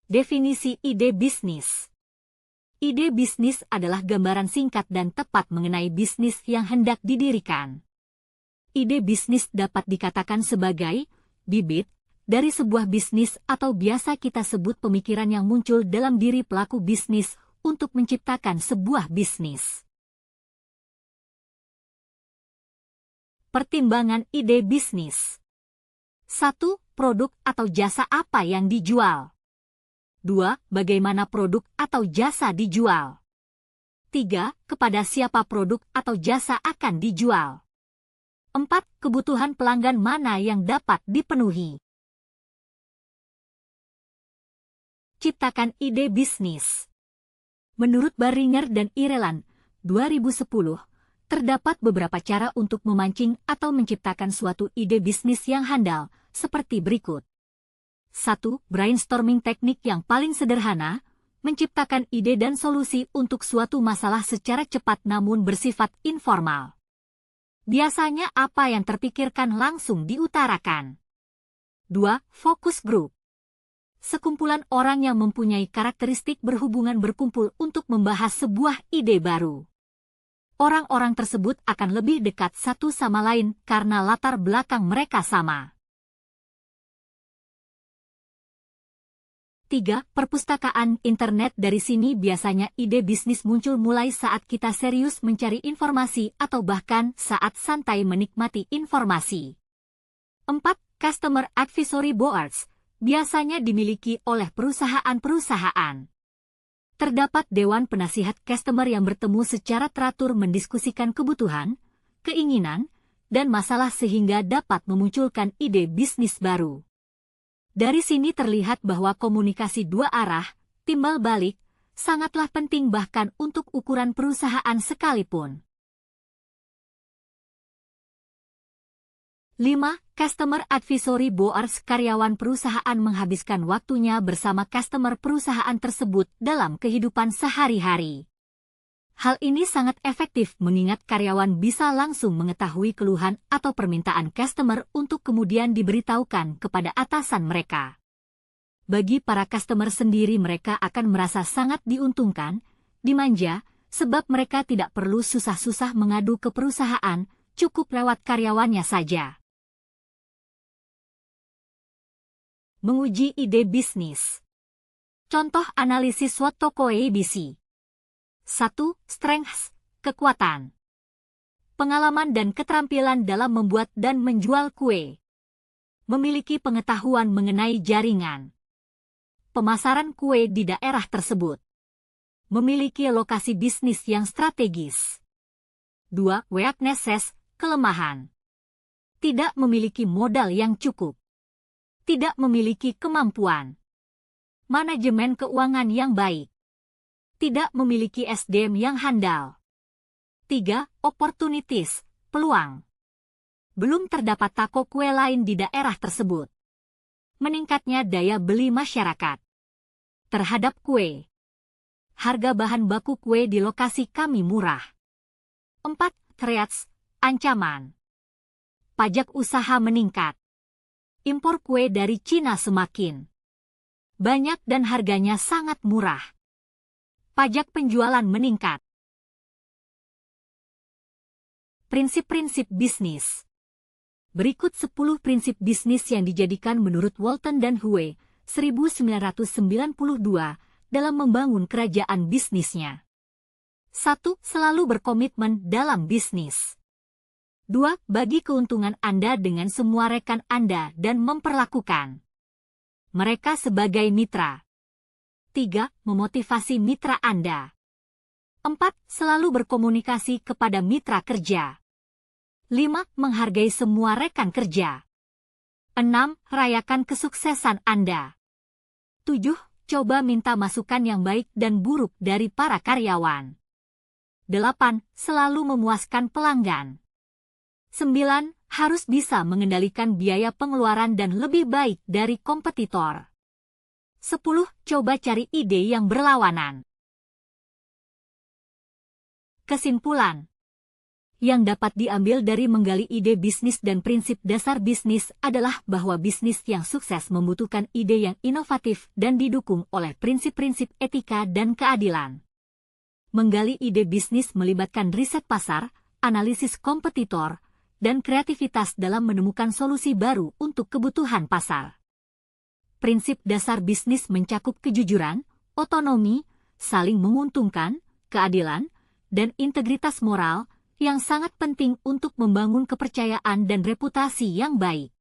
Definisi ide bisnis. Ide bisnis adalah gambaran singkat dan tepat mengenai bisnis yang hendak didirikan. Ide bisnis dapat dikatakan sebagai bibit dari sebuah bisnis atau biasa kita sebut pemikiran yang muncul dalam diri pelaku bisnis untuk menciptakan sebuah bisnis. Pertimbangan ide bisnis. 1. Produk atau jasa apa yang dijual. 2. Bagaimana produk atau jasa dijual. 3. Kepada siapa produk atau jasa akan dijual. 4. Kebutuhan pelanggan mana yang dapat dipenuhi. Ciptakan ide bisnis. Menurut Barringer dan Ireland, 2010, terdapat beberapa cara untuk memancing atau menciptakan suatu ide bisnis yang handal, seperti berikut. 1. Brainstorming teknik yang paling sederhana, menciptakan ide dan solusi untuk suatu masalah secara cepat namun bersifat informal. Biasanya apa yang terpikirkan langsung diutarakan. 2. Focus group. Sekumpulan orang yang mempunyai karakteristik berhubungan berkumpul untuk membahas sebuah ide baru. Orang-orang tersebut akan lebih dekat satu sama lain karena latar belakang mereka sama. 3. Perpustakaan internet. Dari sini biasanya ide bisnis muncul mulai saat kita serius mencari informasi atau bahkan saat santai menikmati informasi. 4. Customer Advisory Boards. Biasanya dimiliki oleh perusahaan-perusahaan. Terdapat dewan penasihat customer yang bertemu secara teratur mendiskusikan kebutuhan, keinginan, dan masalah sehingga dapat memunculkan ide bisnis baru. Dari sini terlihat bahwa komunikasi dua arah, timbal balik, sangatlah penting bahkan untuk ukuran perusahaan sekalipun. 5. Customer Advisory Boards. Karyawan perusahaan menghabiskan waktunya bersama customer perusahaan tersebut dalam kehidupan sehari-hari. Hal ini sangat efektif mengingat karyawan bisa langsung mengetahui keluhan atau permintaan customer untuk kemudian diberitahukan kepada atasan mereka. Bagi para customer sendiri mereka akan merasa sangat diuntungkan, dimanja, sebab mereka tidak perlu susah-susah mengadu ke perusahaan, cukup lewat karyawannya saja. Menguji ide bisnis. Contoh analisis SWOT toko ABC. 1. Strengths, kekuatan. Pengalaman dan keterampilan dalam membuat dan menjual kue. Memiliki pengetahuan mengenai jaringan. Pemasaran kue di daerah tersebut. Memiliki lokasi bisnis yang strategis. 2. Weaknesses, kelemahan. Tidak memiliki modal yang cukup. Tidak memiliki kemampuan. Manajemen keuangan yang baik. Tidak memiliki SDM yang handal. 3. Opportunities, peluang. Belum terdapat toko kue lain di daerah tersebut. Meningkatnya daya beli masyarakat terhadap kue. Harga bahan baku kue di lokasi kami murah. 4. Threats, ancaman. Pajak usaha meningkat. Impor kue dari Cina semakin banyak dan harganya sangat murah. Pajak penjualan meningkat. Prinsip-prinsip bisnis. Berikut 10 prinsip bisnis yang dijadikan menurut Walton dan Hue, 1992, dalam membangun kerajaan bisnisnya. 1. Selalu berkomitmen dalam bisnis. 2. Bagi keuntungan Anda dengan semua rekan Anda dan memperlakukan mereka sebagai mitra. 3. Memotivasi mitra Anda. 4. Selalu berkomunikasi kepada mitra kerja. 5. Menghargai semua rekan kerja. 6. Rayakan kesuksesan Anda. 7. Coba minta masukan yang baik dan buruk dari para karyawan. 8. Selalu memuaskan pelanggan. 9. Harus bisa mengendalikan biaya pengeluaran dan lebih baik dari kompetitor. 10. Coba cari ide yang berlawanan. Kesimpulan. Yang dapat diambil dari menggali ide bisnis dan prinsip dasar bisnis adalah bahwa bisnis yang sukses membutuhkan ide yang inovatif dan didukung oleh prinsip-prinsip etika dan keadilan. Menggali ide bisnis melibatkan riset pasar, analisis kompetitor, dan kreativitas dalam menemukan solusi baru untuk kebutuhan pasar. Prinsip dasar bisnis mencakup kejujuran, otonomi, saling menguntungkan, keadilan, dan integritas moral, yang sangat penting untuk membangun kepercayaan dan reputasi yang baik.